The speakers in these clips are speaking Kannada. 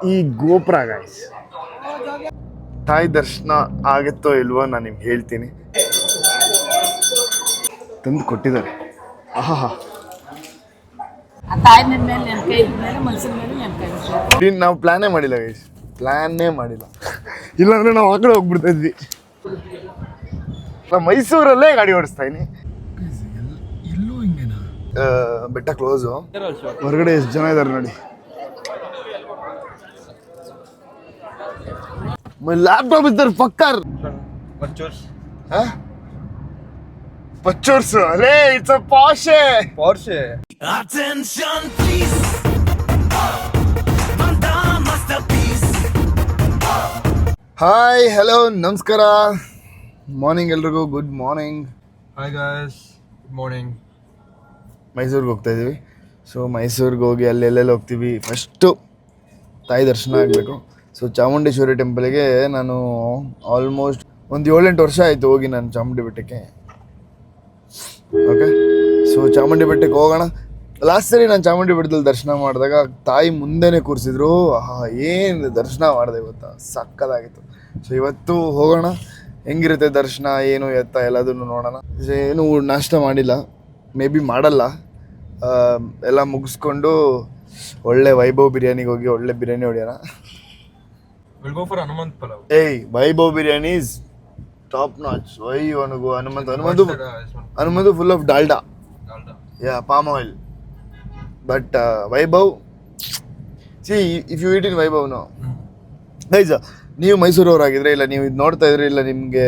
ಈ ಗೋಪುರ ಗಾಯ್ಸ್ ತಾಯಿ ದರ್ಶನ ಆಗುತ್ತೋ ಇಲ್ವೋ ನಾನು ನಿಮ್ಗೆ ಹೇಳ್ತೀನಿ. ತಂದು ಕೊಟ್ಟಿದ್ದಾರೆ. ಆಹಾ ನಾವು ಪ್ಲಾನೇ ಮಾಡಿಲ್ಲ ಗೈಸ್, ಪ್ಲಾನೇ ಮಾಡಿಲ್ಲ. ಇಲ್ಲಾಂದ್ರೆ ನಾವು ಆ ಕಡೆ ಹೋಗ್ಬಿಡ್ತಾ ಇದ್ವಿ. ನಾವು ಮೈಸೂರಲ್ಲೇ ಗಾಡಿ ಓಡಿಸ್ತಾ ಇದೀನಿ. ಎಲ್ಲೂ ಹಿಂಗೇನಾ? ಬೆಟ್ಟ ಕ್ಲೋಸು. ಹೊರಗಡೆ ಎಷ್ಟು ಜನ ಇದ್ದಾರೆ ನೋಡಿ. ಲ್ಯಾಪ್ಟಾಪ್ ಇದ್ದಾರೆ ಫಕ್ಕರ್. Pachors, अरे it's a Porsche. Porsche. Attention please. Banda masterpiece. Hi hello ನಮಸ್ಕಾರ. ಮಾರ್ನಿಂಗ್ ಎಲ್ರಿಗೂ good morning. Hi guys, good morning. ಮೈಸೂರಿಗೆ ಹೋಗ್ತಾ ಇದ್ದೀವಿ. ಸೊ ಮೈಸೂರಿಗೆ ಹೋಗಿ ಅಲ್ಲೆಲ್ಲೆಲ್ಲಿ ಹೋಗ್ತೀವಿ. ಫಸ್ಟು ತಾಯಿ ದರ್ಶನ ಆಗಬೇಕು. ಸೊ ಚಾಮುಂಡೇಶ್ವರಿ ಟೆಂಪಲ್ಗೆ ನಾನು ಆಲ್ಮೋಸ್ಟ್ ಒಂದು 7-8 ವರ್ಷ ಆಯಿತು ಹೋಗಿ ನಾನು ಚಾಮುಂಡಿ ಬೆಟ್ಟಕ್ಕೆ. ಓಕೆ, ಸೊ ಚಾಮುಂಡಿ ಬೆಟ್ಟಕ್ಕೆ ಹೋಗೋಣ. ಲಾಸ್ಟ್ ಸರಿ ನಾನು ಚಾಮುಂಡಿ ಬೆಟ್ಟದಲ್ಲಿ ದರ್ಶನ ಮಾಡಿದಾಗ ತಾಯಿ ಮುಂದೆನೇ ಕೂರಿಸಿದ್ರು. ಏನು ದರ್ಶನ ಮಾಡಿದೆ ಇವತ್ತು, ಸಕ್ಕದಾಗಿತ್ತು. ಸೊ ಇವತ್ತು ಹೋಗೋಣ, ಹೆಂಗಿರುತ್ತೆ ದರ್ಶನ, ಏನು ಎತ್ತ ಎಲ್ಲದನ್ನು ನೋಡೋಣ. ಏನು ನಾಷ್ಟ ಮಾಡಿಲ್ಲ, ಮೇ ಬಿ ಮಾಡಲ್ಲ. ಎಲ್ಲ ಮುಗಿಸ್ಕೊಂಡು ಒಳ್ಳೆ ವೈಭವ್ ಬಿರಿಯಾನಿಗೆ ಹೋಗಿ ಒಳ್ಳೆ biryani ಹೊಡೆಯೋಣ. We'll go for Hanuman Palav. ಏಯ್ Vaibhav biryani is top notch. Why ಅವನಿಗೂ Hanumanthu full of Dalda, yeah palm oil. But Vaibhav, see if you eat in Vaibhav no guys, ನೀವು ಮೈಸೂರವರಾಗಿದ್ರೆ ಇಲ್ಲ ನೀವು ಇದು ನೋಡ್ತಾ ಇದ್ರೆ ಇಲ್ಲ ನಿಮಗೆ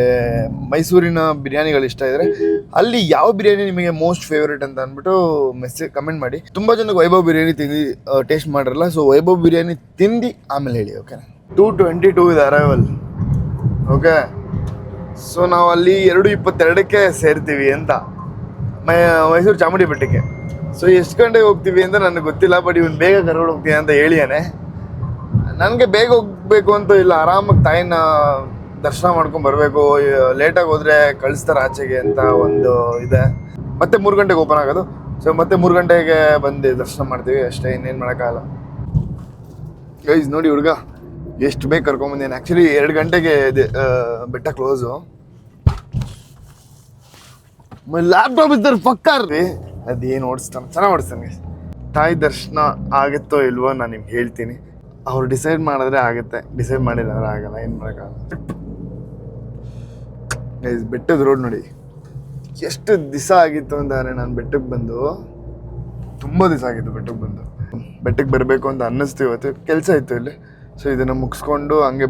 ಮೈಸೂರಿನ ಬಿರಿಯಾನಿಗಳು ಇಷ್ಟ ಇದ್ರೆ ಅಲ್ಲಿ ಯಾವ ಬಿರಿಯಾನಿ ನಿಮಗೆ ಮೋಸ್ಟ್ ಫೇವ್ರೇಟ್ ಅಂತ ಅಂದ್ಬಿಟ್ಟು ಕಮೆಂಟ್ ಮಾಡಿ. ತುಂಬ ಜನಕ್ಕೆ ವೈಭವ್ ಬಿರಿಯಾನಿ ತಿಂದು ಟೇಸ್ಟ್ ಮಾಡಿರಲ್ಲ. ಸೊ ವೈಭವ್ ಬಿರಿಯಾನಿ ತಿಂದು ಆಮೇಲೆ ಹೇಳಿ. ಓಕೆ, 2:22 ಇದೆ ಅರೈವಲ್. ಓಕೆ, ಸೊ ನಾವು ಅಲ್ಲಿ 2:22ಕ್ಕೆ ಸೇರ್ತೀವಿ ಅಂತ ಮೈಸೂರು ಚಾಮುಂಡಿ ಬೆಟ್ಟಕ್ಕೆ. ಸೊ ಎಷ್ಟು ಗಂಟೆಗೆ ಹೋಗ್ತೀವಿ ಅಂತ ನನಗೆ ಗೊತ್ತಿಲ್ಲ, ಬಟ್ ಇವನು ಬೇಗ ಕರ್ಕೊಂಡು ಹೋಗ್ತೀನಿ ಅಂತ ಹೇಳಿಯಾನೆ. ನನಗೆ ಬೇಗ ಹೋಗ್ಬೇಕು ಅಂತ ಇಲ್ಲ, ಆರಾಮಾಗಿ ತಾಯಿನ ದರ್ಶನ ಮಾಡ್ಕೊಂಡು ಬರಬೇಕು. ಲೇಟಾಗಿ ಹೋದರೆ ಕಳಿಸ್ತಾರೆ ಆಚೆಗೆ ಅಂತ ಒಂದು ಇದೆ. ಮತ್ತೆ 3 ಗಂಟೆಗೆ ಓಪನ್ ಆಗೋದು. ಸೊ ಮತ್ತೆ 3 ಗಂಟೆಗೆ ಬಂದು ದರ್ಶನ ಮಾಡ್ತೀವಿ ಅಷ್ಟೇ, ಇನ್ನೇನು ಮಾಡೋಕ್ಕಾಗಲ್ಲ. ಗೈಸ್ ನೋಡಿ ಹುಡುಗ ಎಷ್ಟು ಬೇಗ ಕರ್ಕೊಂಬಂದೇನೆ. ಆ್ಯಕ್ಚುಲಿ 2 ಗಂಟೆಗೆ ಬೆಟ್ಟ ಕ್ಲೋಸು. ಲ್ಯಾಪ್ಟಾಪ್ ಇದ್ದಾರೆ ಫಕ್ಕರ್. ಅದೇನು ಓಡಿಸ್ತಾನೆ, ಚೆನ್ನಾಗಿ ಓಡಿಸ್ತಾನೆ. ತಾಯಿ ದರ್ಶನ ಆಗುತ್ತೋ ಇಲ್ವೋ ನಾನು ನಿಮ್ಗೆ ಹೇಳ್ತೀನಿ. ಅವ್ರು ಡಿಸೈಡ್ ಮಾಡಿದ್ರೆ ಆಗುತ್ತೆ, ಡಿಸೈಡ್ ಮಾಡಿಲ್ಲ ಅಂದ್ರೆ ಆಗಲ್ಲ, ಏನು ಮಾಡೋಕ್ಕಾಗಲ್ಲ. ಗೈಸ್ ಬೆಟ್ಟದ ರೋಡ್ ನೋಡಿ ಎಷ್ಟು ದಿವಸ ಆಗಿತ್ತು ಅಂದರೆ ನಾನು ಬೆಟ್ಟಕ್ಕೆ ಬಂದು, ತುಂಬ ದಿವಸ ಆಗಿತ್ತು ಬೆಟ್ಟಕ್ಕೆ ಬಂದು. ಬೆಟ್ಟಕ್ಕೆ ಬರಬೇಕು ಅಂತ ಅನ್ನಿಸ್ತು. ಇವತ್ತು ಕೆಲಸ ಇತ್ತು ಇಲ್ಲಿ. ಸೊ ಇದನ್ನು ಮುಗಿಸ್ಕೊಂಡು ಹಂಗೆ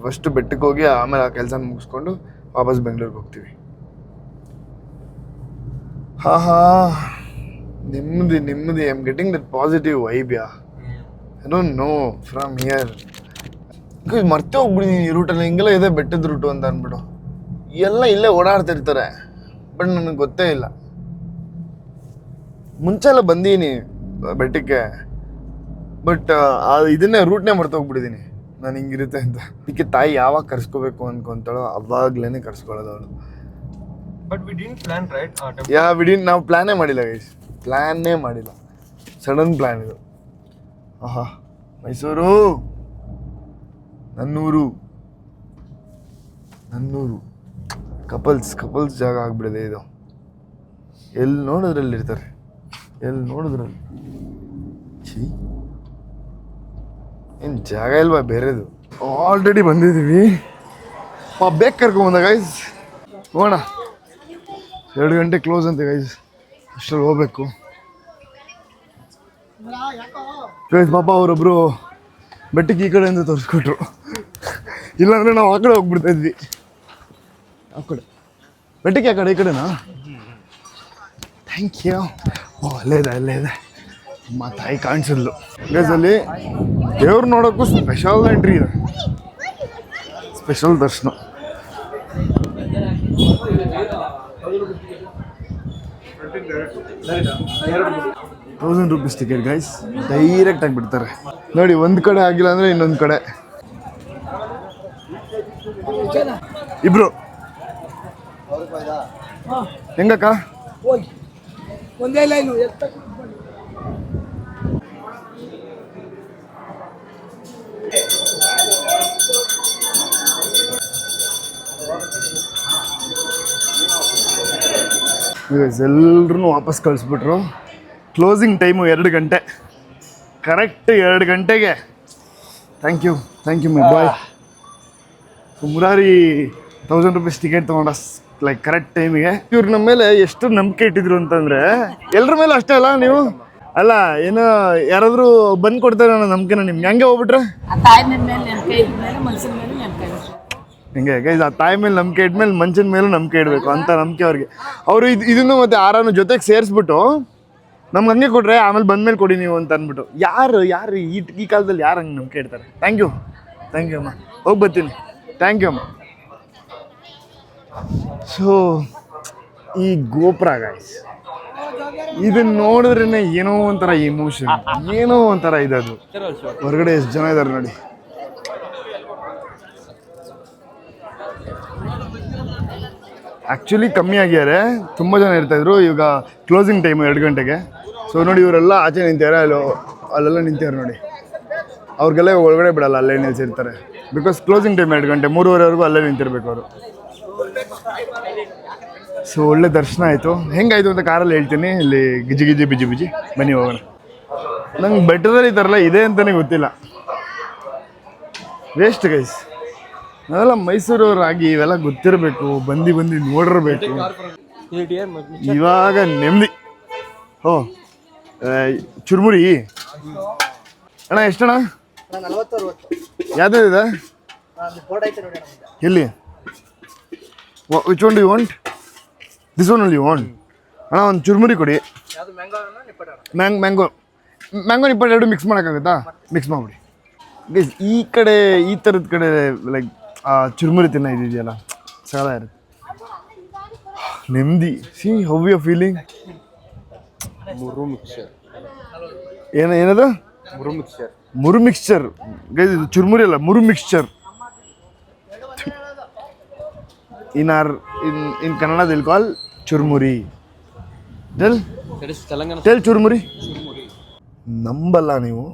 ಫಸ್ಟ್ ಬೆಟ್ಟಕ್ಕೆ ಹೋಗಿ ಆಮೇಲೆ ಆ ಕೆಲಸನ ಮುಗಿಸ್ಕೊಂಡು ವಾಪಸ್ ಬೆಂಗಳೂರಿಗೆ ಹೋಗ್ತೀವಿ. ನೆಮ್ಮದಿ I am getting that positive vibe. I don't know from here. ಮರ್ತೇ ಹೋಗ್ಬಿಟ್ಟಿದ್ದೀನಿ ಈ ರೂಟಲ್ಲಿ ಹಿಂಗೆಲ್ಲ ಇದೆ ಬೆಟ್ಟದ ರೂಟು ಅಂತ ಅಂದ್ಬಿಟ್ಟು. ಎಲ್ಲ ಇಲ್ಲೇ ಓಡಾಡ್ತಿರ್ತಾರೆ, ಬಟ್ ನನಗೆ ಗೊತ್ತೇ ಇಲ್ಲ. ಮುಂಚೆ ಎಲ್ಲ ಬಂದೀನಿ ಬೆಟ್ಟಕ್ಕೆ, ಬಟ್ ಇದನ್ನೇ ರೂಟ್ನೇ ಮರ್ತೋಗ್ಬಿಟ್ಟಿದ್ದೀನಿ ನಾನು ಹಿಂಗಿರುತ್ತೆ ಅಂತ. ಅದಕ್ಕೆ ತಾಯಿ ಯಾವಾಗ ಕರ್ಸ್ಕೋಬೇಕು ಅನ್ಕೊಂತಾಳೋ ಅವಾಗ್ಲೇ ಕರ್ಸ್ಕೊಳ್ಳೋದು ಅವಳು. But we didn't plan, right? ನಾವು ಪ್ಲಾನೇ ಮಾಡಿಲ್ಲ ಗೈಸ್, ಪ್ಲಾನೇ ಮಾಡಿಲ್ಲ. ಸಡನ್ ಪ್ಲ್ಯಾನ್ ಇದು. ಆಹಾ, ಮೈಸೂರು ನನ್ನೂರು ಕಪಲ್ಸ್ ಜಾಗ ಆಗ್ಬಿಡಿದೆ ಇದು. ಎಲ್ಲಿ ನೋಡಿದ್ರಲ್ಲಿ ಇರ್ತಾರೆ, ಎಲ್ಲಿ ನೋಡಿದ್ರಲ್ಲಿ. ಏನು ಜಾಗ ಇಲ್ವಾ ಬೇರೆದು? ಆಲ್ರೆಡಿ ಬಂದಿದ್ದೀವಿ. ಬೇಗ ಕರ್ಕೊಂಬಂದ ಗೈಸ್, ಹೋಗೋಣ. 2 ಗಂಟೆ ಕ್ಲೋಸ್ ಅಂತೆ ಗೈಸ್, ಅಷ್ಟರಲ್ಲಿ ಹೋಗ್ಬೇಕು ಗೈಸ್. ಪಾಪ ಅವರೊಬ್ಬರು ಬೆಟ್ಟಕ್ಕೆ ಈ ಕಡೆಯಿಂದ ತೋರಿಸ್ಕೊಟ್ರು, ಇಲ್ಲಾಂದರೆ ನಾವು ಆ ಕಡೆ ಹೋಗ್ಬಿಡ್ತಾ ಇದ್ವಿ. ಆ ಕಡೆ ಬೆಟ್ಟಕ್ಕೆ ಆ ಕಡೆ, ಈ ಕಡೆನಾ? Thank you. ಅಲ್ಲೇ ಇದೆ ಅಮ್ಮ ತಾಯಿ ಕಾಣಿಸಿದ್ಲು ಗೈಸ್. ಅಲ್ಲಿ ದೇವ್ರು ನೋಡೋಕ್ಕೂ ಸ್ಪೆಷಲ್ ಎಂಟ್ರಿ ಇದೆ, ಸ್ಪೆಷಲ್ ದರ್ಶನ. ₹1000 ಟಿಕೆಟ್ ಗೈಸ್, ಡೈರೆಕ್ಟ್ ಆಗಿ ಬಿಡ್ತಾರೆ ನೋಡಿ. ಒಂದು ಕಡೆ ಆಗಿಲ್ಲ ಅಂದರೆ ಇನ್ನೊಂದು ಕಡೆ. ಇಬ್ರು ಹೆಂಗಕ್ಕ? ಒಂದೇ ಲೈನು ಎಲ್ಲರೂ ವಾಪಸ್ ಕಳಿಸ್ಬಿಟ್ರು. ಕ್ಲೋಸಿಂಗ್ ಟೈಮು 2 ಗಂಟೆ, ಕರೆಕ್ಟ್ 2 ಗಂಟೆಗೆ. Thank you my boy. So Murari 1000 rupees ticket ತೊಗೊಂಡ ಲೈಕ್ ಕರೆಕ್ಟ್ ಟೈಮಿಗೆ. ಇವ್ರು ನಮ್ಮ ಮೇಲೆ ಎಷ್ಟು ನಂಬಿಕೆ ಇಟ್ಟಿದ್ರು ಅಂತಂದರೆ, ಎಲ್ಲರ ಮೇಲೆ ಅಷ್ಟೇ ಅಲ್ಲ ನೀವು ಅಲ್ಲ ಏನೋ ಯಾರಾದರೂ ಬಂದು ಕೊಡ್ತಾರೆ ಅನ್ನೋ ನಂಬಿಕೆನ ನಿಮ್ಗೆ ಹೆಂಗೆ ಹೋಗ್ಬಿಟ್ರೆ ಆ ತಾಯಿ ಮೇಲೆ ನಂಬಿಕೆ ಇದ್ಮೇಲೆ ಮನುಷ್ಯನ ಮೇಲೆ ನಂಬಿಕೆ ಇರುತ್ತೆ. ಹಿಂಗೆ ಗೈಸ್, ಆ ತಾಯಿ ಮೇಲೆ ನಂಬಿಕೆ ಇಟ್ಮೇಲೆ ಮನುಷ್ಯನ ಮೇಲೂ ನಂಬಿಕೆ ಇಡಬೇಕು ಅಂತ ನಂಬಿಕೆ ಅವ್ರಿಗೆ. ಅವರು ಇದನ್ನು ಮತ್ತು ಆರಾನು ಜೊತೆಗೆ ಸೇರಿಸ್ಬಿಟ್ಟು ನಮ್ಗೆ ಹಂಗೆ ಕೊಟ್ರೆ ಆಮೇಲೆ ಬಂದ್ಮೇಲೆ ಕೊಡಿ ನೀವು ಅಂತ ಅಂದ್ಬಿಟ್ಟು. ಯಾರು ಈ ಕಾಲದಲ್ಲಿ ಯಾರು ಹಂಗೆ ನಂಬಿಕೆ ಇಡ್ತಾರೆ? ಥ್ಯಾಂಕ್ ಯು ಅಮ್ಮ, ಹೋಗಿ ಬರ್ತೀನಿ. ಥ್ಯಾಂಕ್ ಯು ಅಮ್ಮ. ಸೊ ಈ ಗೋಪುರ ಗೈಸ್, ಇದನ್ನ ನೋಡಿದ್ರೇ ಏನೋ ಒಂಥರ ಇಮೋಷನ್, ಏನೋ ಒಂಥರ ಇದದು. ಹೊರಗಡೆ ಎಷ್ಟು ಜನ ಇದ್ದಾರೆ ನೋಡಿ. ಆ್ಯಕ್ಚುಲಿ ಕಮ್ಮಿ ಆಗ್ಯಾರೆ, ತುಂಬ ಜನ ಇರ್ತಾಯಿದ್ರು. ಇವಾಗ ಕ್ಲೋಸಿಂಗ್ ಟೈಮು 2 ಗಂಟೆಗೆ. ಸೊ ನೋಡಿ ಇವರೆಲ್ಲ ಆಚೆ ನಿಂತಿದ್ದಾರೆ, ಅಲ್ಲೆಲ್ಲ ನಿಂತಿದ್ದಾರೆ ನೋಡಿ. ಅವ್ರಿಗೆಲ್ಲ ಒಳಗಡೆ ಬಿಡಲ್ಲ, ಅಲ್ಲೇ ನಿಲ್ಸಿರ್ತಾರೆ. ಬಿಕಾಸ್ ಕ್ಲೋಸಿಂಗ್ ಟೈಮ್ 2 ಗಂಟೆ, 3:30ವರೆಗೂ ಅಲ್ಲೇ ನಿಂತಿರ್ಬೇಕು ಅವರು. ಸೊ ಒಳ್ಳೆ ದರ್ಶನ ಆಯಿತು. ಹೆಂಗಾಯಿತು ಅಂತ ಕಾರಲ್ಲಿ ಹೇಳ್ತೀನಿ. ಇಲ್ಲಿ ಗಿಜಿ ಬಿಜಿ ಬನ್ನಿ ಹೋಗೋಣ. ನಂಗೆ ಬೆಟ್ಟದಲ್ಲಿ ಈ ಥರ ಎಲ್ಲ ಇದೆ ಅಂತಲೇ ಗೊತ್ತಿಲ್ಲ. ವೇಸ್ಟ್ ಗೈಸ್, ನಾವೆಲ್ಲ ಮೈಸೂರವರಾಗಿ ಇವೆಲ್ಲ ಗೊತ್ತಿರಬೇಕು, ಬಂದು ನೋಡಿರ್ಬೇಕು. ಇವಾಗ ನೆಮ್ಮದಿ. ಓ ಚುರುಮುರಿ ಅಣ್ಣ, ಎಷ್ಟಣ್ಣ? ಯಾವ್ದು ಇದೆ? ಎಲ್ಲಿ? Which one do you want? This one only you want? ಅಣ್ಣ ಒಂದು ಚುರುಮುರಿ ಕೊಡಿ. ಮ್ಯಾಂಗೋ ನಿಪ್ಪಟ್ಟು 2 ಮಿಕ್ಸ್ ಮಾಡೋಕ್ಕಾಗುತ್ತಾ? ಮಿಕ್ಸ್ ಮಾಡಿಬಿಡಿ ಗೈಸ್. ಈ ಕಡೆ ಈ ಥರದ ಕಡೆ ಲೈಕ್ ಚುರುಮುರಿ ತಿನ್ನೋ ಇದೆಯಲ್ಲ, ಸಾಲ ಇರುತ್ತೆ. ನೆಮ್ಮದಿ. See how you feeling? ಏನದು? ಮುರು ಮಿಕ್ಸ್ಚರ್ ಗೈಸ್. ಇದು ಚುರುಮುರಿ ಅಲ್ಲ, ಮುರು mixture. In Kannada they'll call churumuri. Tell churumuri. ನಂಬಲ್ಲ ನೀವು,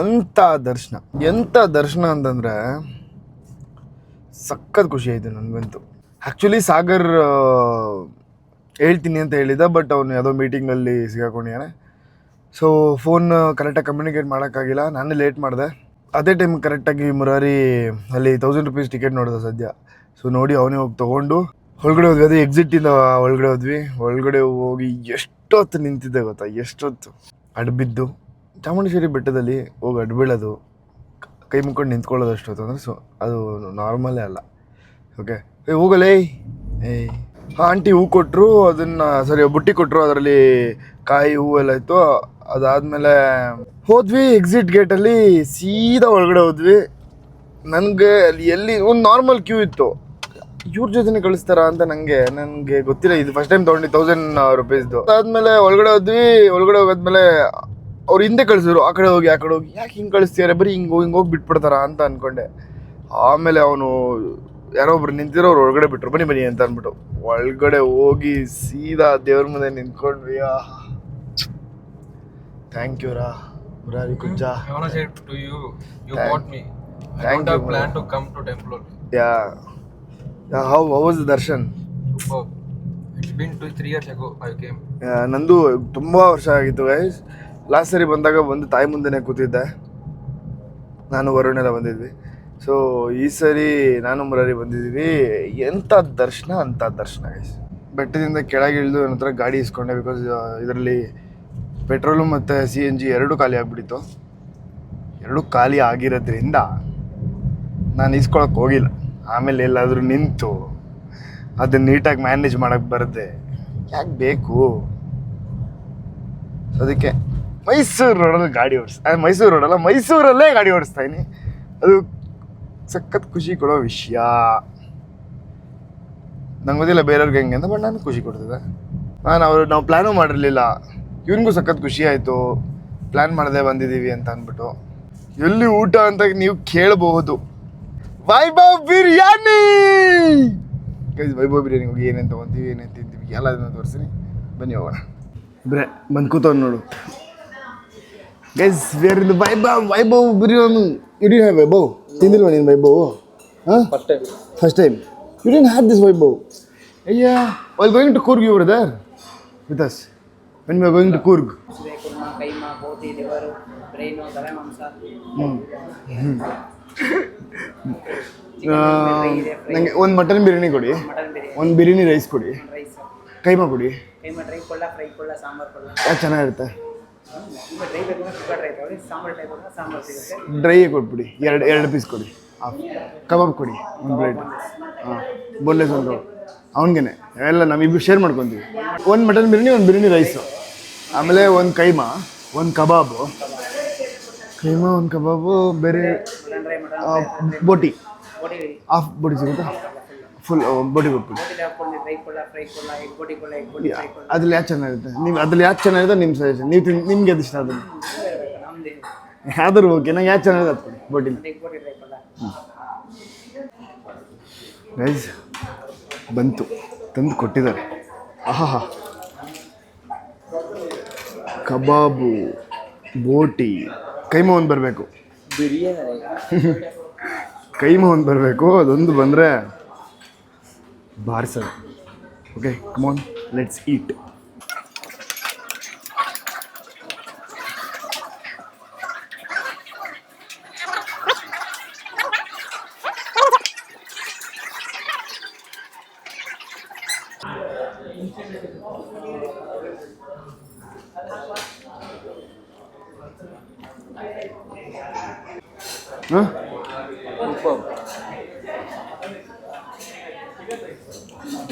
ಅಂಥ ದರ್ಶನ. ಎಂಥ ದರ್ಶನ ಅಂತಂದರೆ ಸಖತ್ ಖುಷಿ ಆಯಿತು ನನಗಂತೂ. ಆ್ಯಕ್ಚುಲಿ ಸಾಗರ್ ಹೇಳ್ತೀನಿ ಅಂತ ಹೇಳಿದ, ಬಟ್ ಅವನು ಯಾವುದೋ ಮೀಟಿಂಗಲ್ಲಿ ಸಿಗಾಕೊಂಡಿದ್ದಾನೆ. ಸೊ ಫೋನ್ ಕರೆಕ್ಟಾಗಿ ಕಮ್ಯುನಿಕೇಟ್ ಮಾಡೋಕ್ಕಾಗಿಲ್ಲ. ನಾನೇ ಲೇಟ್ ಮಾಡಿದೆ. ಅದೇ ಟೈಮ್ ಕರೆಕ್ಟಾಗಿ ಮುರಾರಿ ಅಲ್ಲಿ 1000 ರೂಪೀಸ್ ಟಿಕೆಟ್ ನೋಡಿದೆ ಸದ್ಯ. ಸೊ ನೋಡಿ ಅವನೇ ಹೋಗಿ ತೊಗೊಂಡು ಒಳಗಡೆ ಹೋದ್ವಿ. ಅದೇ ಎಕ್ಸಿಟಿಂದ ಒಳಗಡೆ ಹೋದ್ವಿ. ಒಳಗಡೆ ಹೋಗಿ ಎಷ್ಟೊತ್ತು ನಿಂತಿದ್ದೆ ಗೊತ್ತಾ? ಎಷ್ಟೊತ್ತು ಅಡ್ಬಿದ್ದು. ಚಾಮುಂಡೇಶ್ವರಿ ಬೆಟ್ಟದಲ್ಲಿ ಹೋಗಿ ಅಡ್ಬೀಳೋದು, ಕೈ ಮುಕ್ಕೊಂಡು ನಿಂತ್ಕೊಳ್ಳೋದು ಅಷ್ಟೊತ್ತು ಅಂದರೆ ಸೊ ಅದು ನಾರ್ಮಲೇ ಅಲ್ಲ. ಓಕೆ ಹೋಗಲೇ ಆಂಟಿ ಹೂ ಕೊಟ್ಟರು, ಅದನ್ನು ಬುಟ್ಟಿ ಕೊಟ್ಟರು. ಅದರಲ್ಲಿ ಕಾಯಿ ಹೂವೆಲ್ಲ ಇತ್ತು. ಅದಾದಮೇಲೆ ಹೋದ್ವಿ. ಎಕ್ಸಿಟ್ ಗೇಟಲ್ಲಿ ಸೀದಾ ಒಳಗಡೆ ಹೋದ್ವಿ. ನನಗೆ ಅಲ್ಲಿ ಎಲ್ಲಿ ಒಂದು ನಾರ್ಮಲ್ ಕ್ಯೂ ಇತ್ತು. ಇವ್ರ ಜೊತೆನೇ ಕಳಿಸ್ತಾರ ಅಂತ ನನಗೆ ಗೊತ್ತಿಲ್ಲ. ಇದು ಫಸ್ಟ್ ಟೈಮ್ ತೊಗೊಂಡು 1000 ರೂಪೀಸ್ದು. ಅದಾದಮೇಲೆ ಒಳಗಡೆ ಹೋದ್ವಿ. ಒಳಗಡೆ ಹೋಗೋದ್ಮೇಲೆ ಅವ್ರು ಹಿಂದೆ ಕಳಿಸಿದ್ರು, ಆ ಕಡೆ ಹೋಗಿ ಯಾಕೆ ಹಿಂಗೆ ಕಳಿಸ್ತಿದ್ದಾರೆ, ಬರೀ ಹಿಂಗೆ ಬಿಟ್ಬಿಡ್ತಾರ ಅಂತ ಅಂದ್ಕೊಂಡೆ. ಆಮೇಲೆ ಅವನು ಯಾರೋ ಒಬ್ರು ನಿಂತಿರೋ ಅವ್ರು ಒಳಗಡೆ ಬಿಟ್ಟರು, ಬನ್ನಿ ಅಂತ ಅಂದ್ಬಿಟ್ಟು. ಒಳಗಡೆ ಹೋಗಿ ಸೀದಾ ದೇವ್ರ ಮುಂದೆ ನಿಂತ್ಕೊಂಡ್ವಿ. Thank you Murari Kunja. Thank you. Plan to come to temple. Yeah. How was the darshan? Superb. It's been 3 years ago I came. ನಂದು ತುಂಬ ವರ್ಷ ಆಗಿತ್ತು ಗೈಸ್. ಲಾಸ್ಟ್ ಸರಿ ಬಂದಾಗ ಒಂದು ತಾಯಿ ಮುಂದೆನೇ ಕೂತಿದ್ದೆ. ನಾನು ವರುಣೆಲ್ಲ ಬಂದಿದ್ವಿ. ಸೊ ಈ ಸರಿ ನಾನು ಮುರಾರಿ ಬಂದಿದ್ದೀವಿ. ಎಂಥ ದರ್ಶನ ಗೈಸ್. ಬೆಟ್ಟದಿಂದ ಕೆಳಗೆ ಇಳಿದು ನನ್ನ ಹತ್ರ ಗಾಡಿ ಇಸ್ಕೊಂಡೆ. ಬಿಕಾಸ್ ಇದರಲ್ಲಿ ಪೆಟ್ರೋಲು ಮತ್ತು CNG ಎರಡೂ ಖಾಲಿ ಆಗಿಬಿಟ್ಟಿತ್ತು. ಎರಡೂ ಖಾಲಿ ಆಗಿರೋದ್ರಿಂದ ನಾನು ಇಸ್ಕೊಳಕ್ಕೆ ಹೋಗಿಲ್ಲ. ಆಮೇಲೆ ಎಲ್ಲಾದರೂ ನಿಂತು ಅದನ್ನು ನೀಟಾಗಿ ಮ್ಯಾನೇಜ್ ಮಾಡೋಕ್ಕೆ ಬರುತ್ತೆ, ಯಾಕೆ ಬೇಕು? ಅದಕ್ಕೆ ಮೈಸೂರು ರೋಡಲ್ಲಿ ಗಾಡಿ ಮೈಸೂರಲ್ಲೇ ಗಾಡಿ ಓಡಿಸ್ತಾಯಿನಿ. ಅದು ಸಖತ್ ಖುಷಿ ಕೊಡೋ ವಿಷಯ. ನಂಗೆ ಗೊತ್ತಿಲ್ಲ ಬೇರೆಯವ್ರಿಗೆ ಹೆಂಗೆ ಅಂತ, ಬಟ್ ನನಗೆ ಖುಷಿ ಕೊಡ್ತಿದೆ. ನಾವು ಪ್ಲ್ಯಾನೂ ಮಾಡಿರಲಿಲ್ಲ. ಇವನಿಗೂ ಸಖತ್ ಖುಷಿ ಆಯಿತು, ಪ್ಲ್ಯಾನ್ ಮಾಡದೆ ಬಂದಿದ್ದೀವಿ ಅಂತ ಅಂದ್ಬಿಟ್ಟು. ಎಲ್ಲಿ ಊಟ ಅಂತ ನೀವು ಕೇಳಬಹುದು. ವೈಭವ್ ಬಿರಿಯಾನಿ. ವೈಭವ್ ಬಿರಿಯಾನಿ ಹೋಗಿ ಏನೇನು ತೊಗೊತೀವಿ, ಏನೇನು ತಿಂತೀವಿ ಎಲ್ಲ ಅದನ್ನು ತೋರಿಸ್ತೀನಿ, ಬನ್ನಿ ಹೋಗೋಣ. ಬಂದು ಕೂತವ್ನು ನೋಡು guys. Where in Vaibhav biryani. You did have Vaibhav? ತಿಂದಿಲ್ವಾ ನೀನು ವೈಭವ್? ಹಾಂ, first time. You did have this Vaibhav? Yeah, while going to Coorg, you were there with us. When we were going to Coorg. Kurma keema ಗೋಧಿ ಲಿವರು ಬ್ರೈನು ತಲೆ ಮಾಂಸ ನನಗೆ ಒಂದು ಮಟನ್ ಬಿರಿಯಾನಿ ಕೊಡಿ, ಮಟನ್ ಬಿರಿಯಾನಿ ಒಂದು ಬಿರಿಯಾನಿ ರೈಸ್ ಕೊಡಿ, ರೈಸ್ ಕೈಮಾ ಕೊಡಿ. ಕೈಮಾ ಡ್ರೈ ಕೊಳ್ಳ ಫ್ರೈ ಕೊಳ್ಳ ಸಾಂಬಾರು ಕೊಳ್ಳ ಯಾಕೆ ಚೆನ್ನಾಗಿರುತ್ತೆ. ಈಗ ಡ್ರೈ ಬೇಕು ಕುಕ್ಕರ್ ಡ್ರೈ ತಗೊಳ್ಳಿ, ಸಾಂಬಾರು ಟೈಪ್ ಬೇಕಾದ್ರೆ ಸಾಂಬಾರು ಸಿಗುತ್ತೆ. ಡ್ರೈ ಕೊಟ್ಬಿಡಿ, ಎರಡು ಪೀಸ್ ಕೊಡಿ. ಕಬಾಬ್ ಕೊಡಿ ಒಂದು ಪ್ಲೇಟ್. ಹಾಂ, ಬೋನ್ಲೆಸ್ ಒಂದು ಅವನಿಗೆ ಎಲ್ಲ ನಾವಿಬ್ಬರು ಶೇರ್ ಮಾಡ್ಕೊತೀವಿ. ಒಂದು ಮಟನ್ ಬಿರಿಯಾನಿ, ಒಂದು ಬಿರಿಯಾನಿ ರೈಸು, ಆಮೇಲೆ ಒಂದು ಕೈಮಾ, ಒಂದು ಕಬಾಬು, ಕೈಮಾ ಒಂದು ಕಬಾಬು, ಬೇರೆ ಮಟನ್ ಡ್ರೈ ಮಟನ್ ಬೋಟಿ ಬೋಟಿ ಹಾಫ್ ಬೋಟಿ ಸಿಗುತ್ತಾ, ಫುಲ್ ಬೋಟಿ ಕೊಟ್ಬಿಡಿ. ಬೋಟಿ ಹಾಕೊಂಡು ಡ್ರೈ ಕೊಳ್ಳ ಫ್ರೈ ಕೊಳ್ಳ ಎಗ್ ಬೋಟಿ ಕೊಳ್ಳ ಎಗ್ ಬೋಟಿ ಫ್ರೈ ಕೊಳ್ಳ ಅದ್ರಲ್ಲಿ ಯಾಕೆ ಚೆನ್ನಾಗಿರುತ್ತೆ, ನೀವು ಅದ್ರಲ್ಲಿ ಯಾಕೆ ಚೆನ್ನಾಗಿರುತ್ತೆ ನಿಮ್ಮ ಸಜೆಷನ್. ನಿಮ್ಗೆ ಅದು ಇಷ್ಟ ಅದನ್ನು ನಮ್ದು ಯಾವ್ದಾರು ಓಕೆ, ನಂಗೆ ಯಾಕೆ ಚೆನ್ನಾಗಿದೆ ಅದು ಕೊಡಿ ಬೋಟಿಲಿ. ಎಗ್ ಬೋಟಿ ಡ್ರೈ ಕೊಳ್ಳ ಗೈಸ್ ಬಂತು, ತಂದು ಕೊಟ್ಟಿದ್ದಾರೆ. ಆಹಾ, ಕಬಾಬು, ಬೋಟಿ, ಕೈಮಾ ಒಂದು ಬರಬೇಕು, ಬಿರಿಯಾನಿ ಕೈಮಾ ಒಂದು ಬರಬೇಕು. ಅದೊಂದು ಬಂದರೆ ಬಾರಿಸೋದು. ಓಕೆ, ಕಮಾನ್, ಲೆಟ್ಸ್ ಈಟ್. ಹಾಂ,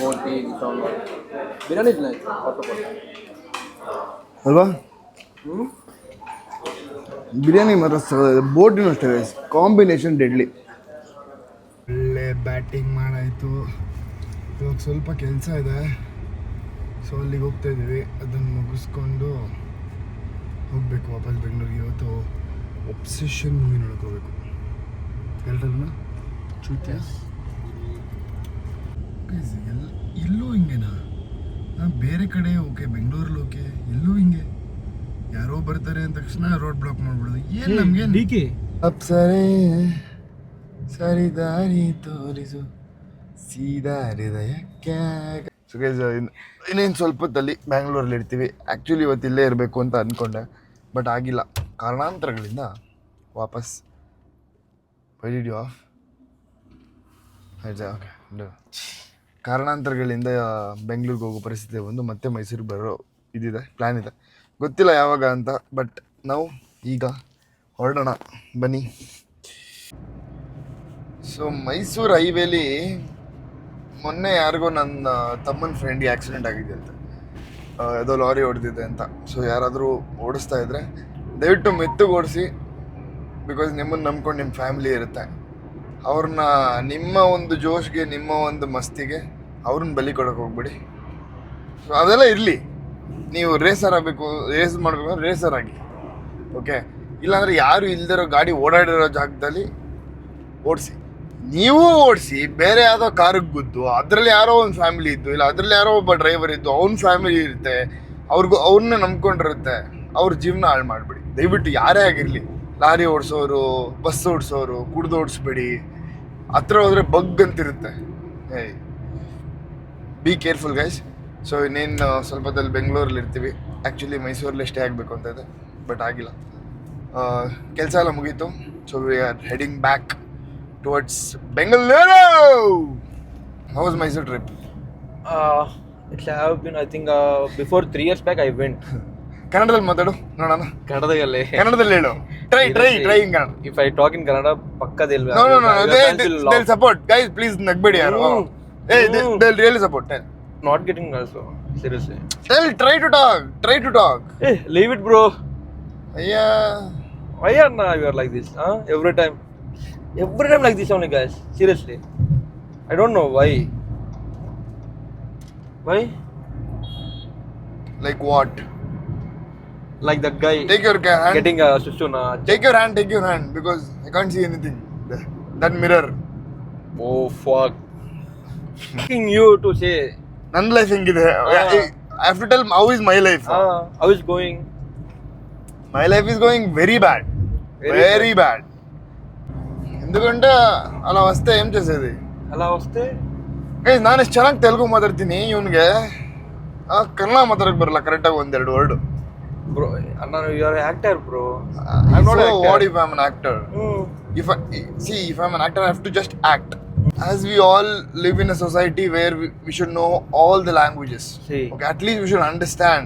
ಬೋಟಿ ಸಾಂಬಾರ್ ಬಿರಿಯಾನಿ ಇಲ್ಲ ಅಲ್ವಾ? ಬಿರಿಯಾನಿ ಮಾತ್ರ ಬೋಟಿನೂ ಅಷ್ಟೇ ಗೈಸ್, ಕಾಂಬಿನೇಷನ್ ಡೆಡ್ಲಿ. ಒಳ್ಳೆ ಬ್ಯಾಟಿಂಗ್ ಮಾಡಾಯಿತು. ಇವಾಗ ಸ್ವಲ್ಪ ಕೆಲಸ ಇದೆ, ಸೊ ಅಲ್ಲಿಗೆ ಹೋಗ್ತಾ ಇದ್ದೀವಿ. ಅದನ್ನು ಮುಗಿಸ್ಕೊಂಡು ಹೋಗಬೇಕು ವಾಪಸ್ ಬೆಂಗಳೂರಿಗೆ. ಇವತ್ತು ಒಬ್ಸೆಷನ್ ಮೂವಿ ನೋಡ್ಕೋಬೇಕು. ಎಲ್ಲರನ್ನ ಚೂತ್ಯ ಎಲ್ಲೂ ಹಿಂಗೆನಾ? ಬೇರೆ ಕಡೆ ಓಕೆ, ಬೆಂಗಳೂರಲ್ಲಿ ಓಕೆ, ಎಲ್ಲೂ ಹಿಂಗೆ ಯಾರೋ ಬರ್ತಾರೆ ಅಂದ ತಕ್ಷಣ ರೋಡ್ ಬ್ಲಾಕ್ ಮಾಡ್ಬಿಡೋದು. ಏನು ನಮಗೆ ಡಿಕೆ ಅಪ್ಸರೆ ಸರಿ ದಾರಿ ತೋರಿಸು ಸೀದಾ ಹೃದಯಕ್ಕೆ. ಸೊ ಗೈಸ್, ಇನ್ನೇನು ಸ್ವಲ್ಪ ಹೊತ್ತಲ್ಲಿ ಬ್ಯಾಂಗ್ಳೂರಲ್ಲಿ ಇರ್ತೀವಿ. ಆ್ಯಕ್ಚುಲಿ ಇವತ್ತು ಇಲ್ಲೇ ಇರಬೇಕು ಅಂತ ಅಂದ್ಕೊಂಡೆ, ಬಟ್ ಆಗಿಲ್ಲ. ಕಾರಣಾಂತರಗಳಿಂದ ವಾಪಸ್ ವೈಡಿಯೋ ಆಫ್ ಓಕೆ, ಕಾರಣಾಂತರಗಳಿಂದ ಬೆಂಗಳೂರಿಗೆ ಹೋಗೋ ಪರಿಸ್ಥಿತಿ ಬಂದು ಮತ್ತೆ ಮೈಸೂರಿಗೆ ಬರೋ ಇದಿದೆ, ಪ್ಲ್ಯಾನ್ ಇದೆ. ಗೊತ್ತಿಲ್ಲ ಯಾವಾಗ ಅಂತ, ಬಟ್ ನಾವು ಈಗ ಹೊರಡೋಣ ಬನ್ನಿ. ಸೊ ಮೈಸೂರು ಹೈವೇಲಿ ಮೊನ್ನೆ ಯಾರಿಗೋ ನನ್ನ ತಮ್ಮನ ಫ್ರೆಂಡಿಗೆ ಆಕ್ಸಿಡೆಂಟ್ ಆಗಿದೆ ಅಂತ, ಯಾವುದೋ ಲಾರಿ ಹೊಡೆದಿದೆ ಅಂತ. ಸೊ ಯಾರಾದರೂ ಓಡಿಸ್ತಾ ಇದ್ದರೆ ದಯವಿಟ್ಟು ಮೆತ್ತಗೆ ಓಡಿಸಿ, ಬಿಕಾಸ್ ನಿಮ್ಮನ್ನು ನಂಬ್ಕೊಂಡು ನಿಮ್ಮ ಫ್ಯಾಮಿಲಿ ಇರುತ್ತೆ. ಅವ್ರನ್ನ ನಿಮ್ಮ ಒಂದು ಜೋಶ್ಗೆ, ನಿಮ್ಮ ಒಂದು ಮಸ್ತಿಗೆ ಅವ್ರನ್ನ ಬಲಿ ಕೊಡೋಕೆ ಹೋಗ್ಬೇಡಿ. ಸೊ ಅದೆಲ್ಲ ಇರಲಿ, ನೀವು ರೇಸರ್ ಆಗಬೇಕು, ರೇಸ್ ಮಾಡಬೇಕು ಅಂದ್ರೆ ರೇಸರ್ ಆಗಿ, ಓಕೆ. ಇಲ್ಲಾಂದರೆ ಯಾರು ಇಲ್ದಿರೋ ಗಾಡಿ ಓಡಾಡಿರೋ ಜಾಗದಲ್ಲಿ ಓಡಿಸಿ. ನೀವು ಓಡಿಸಿ ಬೇರೆ ಯಾವುದೋ ಕಾರಿಗೆ ಗುದ್ದು, ಅದರಲ್ಲಿ ಯಾರೋ ಒಂದು ಫ್ಯಾಮಿಲಿ ಇದ್ದು, ಇಲ್ಲ ಅದರಲ್ಲಿ ಯಾರೋ ಒಬ್ಬ ಡ್ರೈವರ್ ಇದ್ದು, ಅವ್ನ ಫ್ಯಾಮಿಲಿ ಇರುತ್ತೆ, ಅವ್ರನ್ನ ನಂಬ್ಕೊಂಡಿರುತ್ತೆ, ಅವ್ರ ಜೀವನ ಹಾಳು ಮಾಡಿಬಿಡಿ. ದಯವಿಟ್ಟು ಯಾರೇ ಆಗಿರಲಿ, ಲಾರಿ ಓಡಿಸೋರು, ಬಸ್ ಓಡಿಸೋರು, ಕುಡ್ದು ಓಡಿಸ್ಬೇಡಿ. ಹತ್ರ ಹೋದರೆ ಬಗ್ ಅಂತಿರುತ್ತೆ. Be careful guys. ಸೊ ಇನ್ನೇನು ಸ್ವಲ್ಪದಲ್ಲಿ ಬೆಂಗಳೂರಲ್ಲಿ ಇರ್ತೀವಿ. ಆ್ಯಕ್ಚುಲಿ ಮೈಸೂರಲ್ಲಿ ಸ್ಟೇ ಆಗಬೇಕು ಅಂತ ಇದೆ, ಬಟ್ ಆಗಿಲ್ಲ. ಕೆಲಸ ಎಲ್ಲ ಮುಗೀತು. So we are heading back towards Bengaluru. How was Mysuru trip? It have been, I think, before 3 years back I went. ಕನ್ನಡದಲ್ಲಿ ಮಾತಾಡು ನೋಡೋಣ. ಕನ್ನಡದಲ್ಲಿ ಹೇಳು. ಟ್ರೈ ಹಿಂಗ. If I talk in Kannada, ಪಕ್ಕ they'll they'll support. Guys, please ನಗ್ಬೇಡಿ ಯಾರು. They'll really support. not getting also, seriously. Try to talk. Hey, leave it, bro. Yeah. Why are you are like this? Every time like this only, guys. Seriously, I don't know why. Like what? Like that guy. Take your hand. Getting a Sushuna. Take your hand, because I can't see anything. That mirror. Oh fuck. Asking you to say. ನನ್ನ ಲೈಫ್ ಹೆಂಗಿದೆ? I have to tell how is my life. How is going? My life is going very bad. Very bad. ఎందుకంటే అలా వస్తే ఏం చేసేది? అలా వస్తే ಗೈಸ್ ನಾನು ಎಷ್ಟು ಚೆನ್ನಾಗಿ ತೆಲುಗು ಮಾತಾಡ್ತೀನಿ ಇವನಿಗೆ ಕನ್ನಡ ಮಾತಾಡಕ್ ಬರಲ್ಲ ಕರೆಕ್ಟಾಗಿ ಒಂದೆರಡು ವರ್ಡ್. ಬ್ರೋ ಅಣ್ಣ you are actor bro. I'm not what if I'm an actor? Hmm. If I'm an actor, I have to just act. As we all live in a society where we should know all the languages. See. Okay, at least we should understand.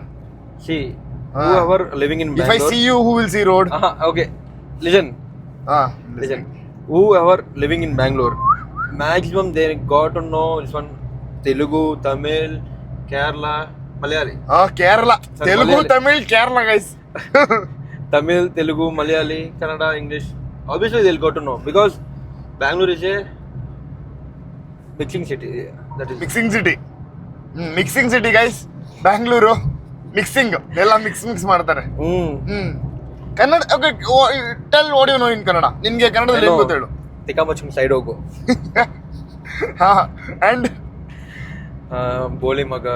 See, whoever living in If I Bangalore. see you, who will see road? Okay. Listen. Listen. Whoever living in Bangalore, maximum they got to know this one Telugu, Tamil, Kerala, Malayali. Kerala. Sorry, Telugu, Malayali. Tamil, Kerala, guys. Tamil, Telugu, Malayali, Kannada, English. Obviously they'll got to know because Bangalore is a mixing city. That is. Mixing city. Mixing city, guys. Bangalore. Mixing. ಎಲ್ಲ ಮಿಕ್ಸ್ ಮಾಡ್ತಾರೆ. Kannada okay tell what you know in Kannada. ನಿನ್ಗೆ ಕನ್ನಡದಲ್ಲಿ ಏನು ಗೊತ್ತು ಹೇಳು? ತಿಕಾಮಚುಮ್ ಸೈಡ್ ಹೋಗು. And ಬೋಲಿ ಮಗ.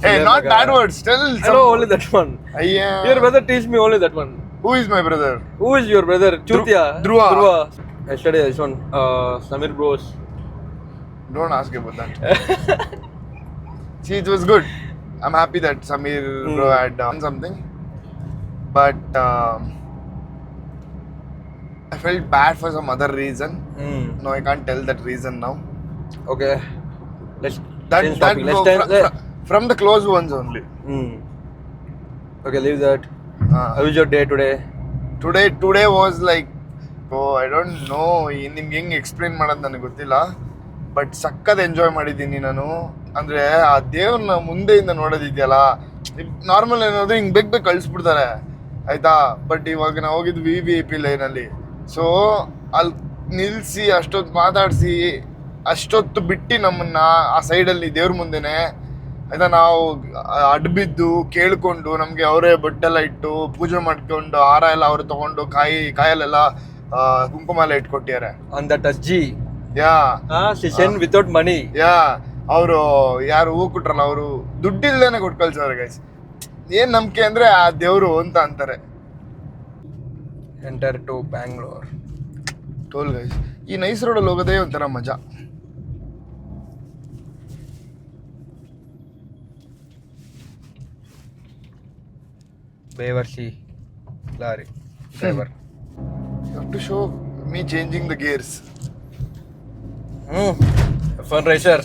Hey, not bad words. Tell I know only that one. Yeah. Your brother teach me only that one. Who is my brother? Who is your brother? Chutia. Dhruva. Yesterday this one. Samir Bros. Don't ask about that. See, it was good. I'm happy that Samir bro had done something. But I felt bad for some other reason. No, I can't tell that reason now. Okay. Let's That change topic. Let's bro, change. from the close ones only. Okay, leave that. How was your day today? Today was like, I don't know, ನಿಮ್ಗೆ ಹೆಂಗೆ ಎಕ್ಸ್ಪ್ಲೇನ್ ಮಾಡೋದು ನನಗೆ ಗೊತ್ತಿಲ್ಲ. ಬಟ್ ಸಕ್ಕತ್ ಎಂಜಾಯ್ ಮಾಡಿದ್ದೀನಿ ನಾನು. ಅಂದರೆ ಆ ದೇವ್ರನ್ನ ಮುಂದೆಯಿಂದ ನೋಡೋದಿದೆಯಲ್ಲ, ನಾರ್ಮಲ್ ಏನಾದ್ರು ಹಿಂಗೆ ಬೇಗ ಕಳಿಸ್ಬಿಡ್ತಾರೆ ಆಯಿತಾ. ಬಟ್ ಇವಾಗ ನಾವು ಹೋಗಿದ್ದು VIP ಲೈನಲ್ಲಿ. ಸೊ ಅಲ್ಲಿ ನಿಲ್ಲಿಸಿ ಅಷ್ಟೊತ್ತು ಮಾತಾಡಿಸಿ ಅಷ್ಟೊತ್ತು ಬಿಟ್ಟು ನಮ್ಮನ್ನು ಆ ಸೈಡಲ್ಲಿ ದೇವ್ರ ಮುಂದೆನೆ ಆಯಿತಾ ನಾವು ಅಡ್ಬಿದ್ದು ಕೇಳಿಕೊಂಡು ನಮಗೆ ಅವರೇ ಬಟ್ಟೆಲ್ಲ ಇಟ್ಟು ಪೂಜೆ ಮಾಡ್ಕೊಂಡು ಹಾರ ಎಲ್ಲ ಅವರು ತೊಗೊಂಡು ಕಾಯಲ್ಲೆಲ್ಲ ಕುಂಕುಮ ಎಲ್ಲ ಇಟ್ಕೊಟ್ಟಿದ್ದಾರೆ. On that Ajji. Yeah She sent without money. ಯಾ ಅವರು ಯಾರು ಹೂ ಕೊಟ್ರಲ್ಲ ಅವರು ದುಡ್ಡಿಲ್ದೇನೆ ಕೊಟ್ಟು ಕಳ್ಸೋರು ಗೈಸ್. ಏನ್ ನಂಬಿಕೆ ಅಂದ್ರೆ ಆ ದೇವ್ರು ಅಂತ ಅಂತಾರೆ. Enter to Bangalore. Toll guys, ಈ ನೈಸ್ ರೋಡಲ್ಲಿ ಹೋಗೋದೇ ಒಂಥರ ಮಜಾ. Beversi lorry driver. You have to show me changing the gears. Fun racer.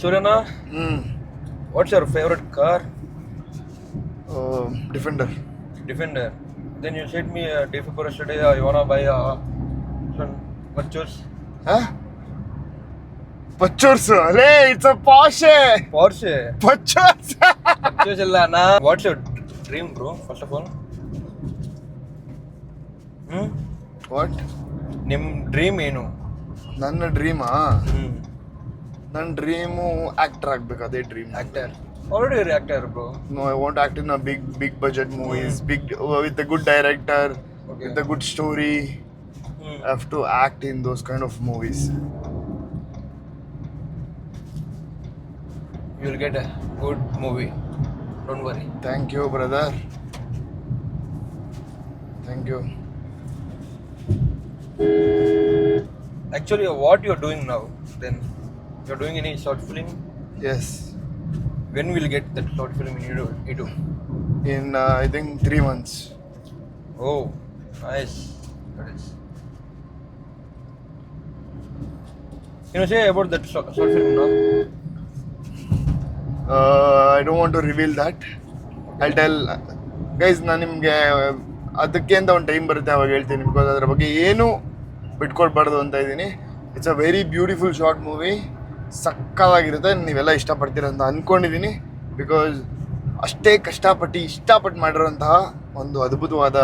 Suryana, what's your favorite car? Defender. Defender. Then you said me day before yesterday you wanna buy a Virtus. Huh? Pachurs. Hey, it's a Porsche. Porsche. Pachurs. Virtus illa na. What's your dream, bro? First of all. What? Nim dream ಏನು? ನನ್ನ ಡ್ರೀಮಾ? ನನ್ನ ಡ್ರೀಮು ಆಕ್ಟರ್ ಆಗ್ಬೇಕು, ಅದೇ dream. Actor. Already you're actor, bro. No, I want to act in a big budget movies, with a good director, with a good story. I have to act in those kind of movies. You'll get a good movie. Don't worry. Thank you, brother. Thank you. Actually, what you're doing now, then you're doing any short film? Yes. When will you get that short film in YouTube? In I think 3 months. Oh, nice. That is. Can you say about that short film now? I don't want to reveal that. I'll tell guys. ನಾನು ನಿಮಗೆ ಅದಕ್ಕೆ ಅಂತ ಒಂದು ಟೈಮ್ ಬರುತ್ತೆ ಅವಾಗ ಹೇಳ್ತೀನಿ. ಬಿಕಾಸ್ ಅದರ ಬಗ್ಗೆ ಏನು ಬಿಟ್ಕೊಡ್ಬಾರ್ದು ಅಂತ ಇದ್ದೀನಿ. It's a very beautiful short movie. ಸಕ್ಕತ್ತಾಗಿರುತ್ತೆ, ನೀವೆಲ್ಲ ಇಷ್ಟಪಡ್ತೀರ ಅಂತ ಅಂದ್ಕೊಂಡಿದ್ದೀನಿ. ಬಿಕಾಸ್ ಅಷ್ಟೇ ಇಷ್ಟಪಟ್ಟು ಮಾಡಿರೋಂತಹ ಒಂದು ಅದ್ಭುತವಾದ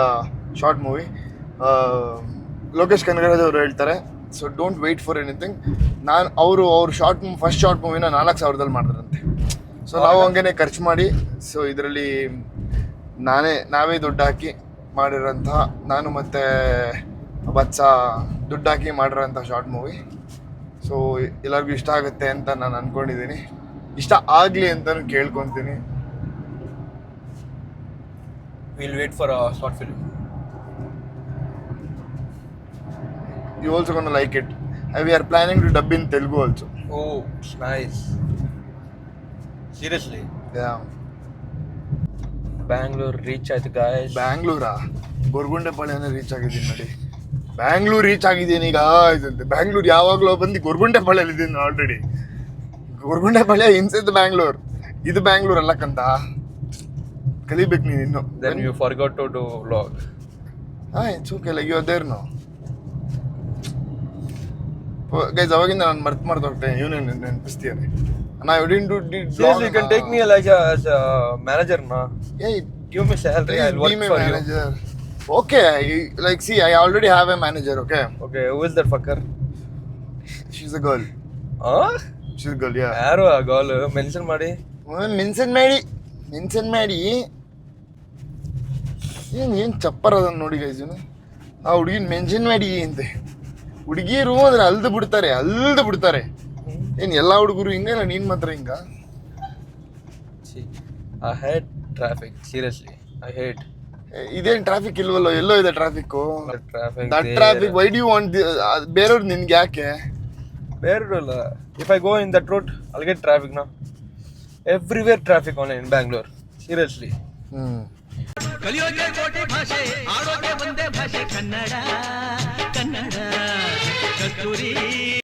ಶಾರ್ಟ್ ಮೂವಿ. ಲೋಕೇಶ್ ಕನಗರಾಜ್ ಅವರು ಹೇಳ್ತಾರೆ, so don't wait for anything. ಅವರು ಫಸ್ಟ್ ಶಾರ್ಟ್ ಮೂವಿನ 4,000ದಲ್ಲಿ ಮಾಡಿದ್ರಂತೆ. ಸೊ ನಾವು ಹಂಗೇನೆ ಖರ್ಚು ಮಾಡಿ, ಸೊ ಇದರಲ್ಲಿ ನಾವೇ ದುಡ್ಡು ಹಾಕಿ ಮಾಡಿರೋಂತಹ, ನಾನು ಮತ್ತು ಬತ್ಸ ದುಡ್ಡು ಹಾಕಿ ಮಾಡಿರೋಂಥ ಶಾರ್ಟ್ ಮೂವಿ. ಸೊ ಎಲ್ಲರಿಗೂ ಇಷ್ಟ ಆಗುತ್ತೆ ಅಂತ ನಾನು ಅಂದ್ಕೊಂಡಿದ್ದೀನಿ. ಇಷ್ಟ ಆಗಲಿ ಅಂತಲೂ ಕೇಳ್ಕೊತೀನಿ. We'll wait for a short film. You also gonna like it. And we are planning to dub in Telugu also. Oh, it's nice. Seriously. Yeah. Bangalore reach ಆಯ್ತು guys. ಬ್ಯಾಂಗ್ಳೂರಾ ಗೊರ್ಗುಂಟೆಪಾಳ್ಯನ ರೀಚ್ ಆಗಿದ್ದೀನಿ ನೋಡಿ. ಬ್ಯಾಂಗ್ಳೂರ್ ರೀಚ್ ಆಗಿದ್ದೀನಿ ಈಗ ಇದಂತೆ. ಬ್ಯಾಂಗ್ಳೂರ್ ಯಾವಾಗಲೂ ಬಂದು ಗೊರ್ಗುಂಟೆಪಾಳ್ಯಲ್ಲಿ ಇದ್ದೀನಿ ಆಲ್ರೆಡಿ. ಗೊರ್ಗುಂಟೆಪಾಳ್ಯ ಇನ್ಸೈಡ್ ಬ್ಯಾಂಗ್ಳೂರ್. ಇದು ಬ್ಯಾಂಗ್ಳೂರ್ ಅಲ್ಲ ಕಂತ. ಕಲಿಬೇಕು ನೀನು ಇನ್ನು. Then you forgot to do vlog. It's okay like you are there no. Guys ಅವಾಗಿಂದ ನಾನು ಮರ್ತು ಹೋಗ್ತೇನೆ. ಇವನೇ ನೆನಪಿಸ್ತೀಯಾನೆ. And I didn't do Seriously, you can take me like as a manager, na. Yeah, Give me salary, I'll work be my for manager. Okay, like see, I already have a manager, okay? you. Okay, who is that fucker? She's a girl. Huh? She's a girl, yeah. ಯಾರು ಆ girl mention ಮಾಡಿ? ಮೆನ್ಷನ್ ಮಾಡಿ ಏನು ಚಪ್ಪರ್ ಅದನ್ನ ನೋಡಿ ಗೈಸ್ ಇವನು. ಆ ಹುಡುಗಿನ ಮೆನ್ಷನ್ ಮಾಡಿ ಅಂತೆ. ಹುಡುಗಿಯರು ಅಂದ್ರೆ ಅಲ್ದು ಬಿಡ್ತಾರೆ. ಏನು ಎಲ್ಲ ಹುಡುಗರು ಹಿಂಗ ನೀನ್ ಮಾತ್ರ ಹಿಂಗ? I hate traffic, seriously. I hate ಇದೇನು ಟ್ರಾಫಿಕ್ ಇಲ್ವಲ್ಲೋ, ಎಲ್ಲೋ ಇದೆ traffic. traffic. That traffic why do you want ಬೇರೆಯವ್ರು ನಿನ್ಗೆ ಯಾಕೆ? ಬೇರೆಲ್ಲ. If I go in that road, I'll get traffic now. Everywhere traffic only in Bangalore. Seriously. ಕಲಿಯೋಕೆ ಕೋಟಿ ಭಾಷೆ ಆಡೋಕೆ ಒಂದೇ ಭಾಷೆ ಕನ್ನಡ ಕಸ್ತೂರಿ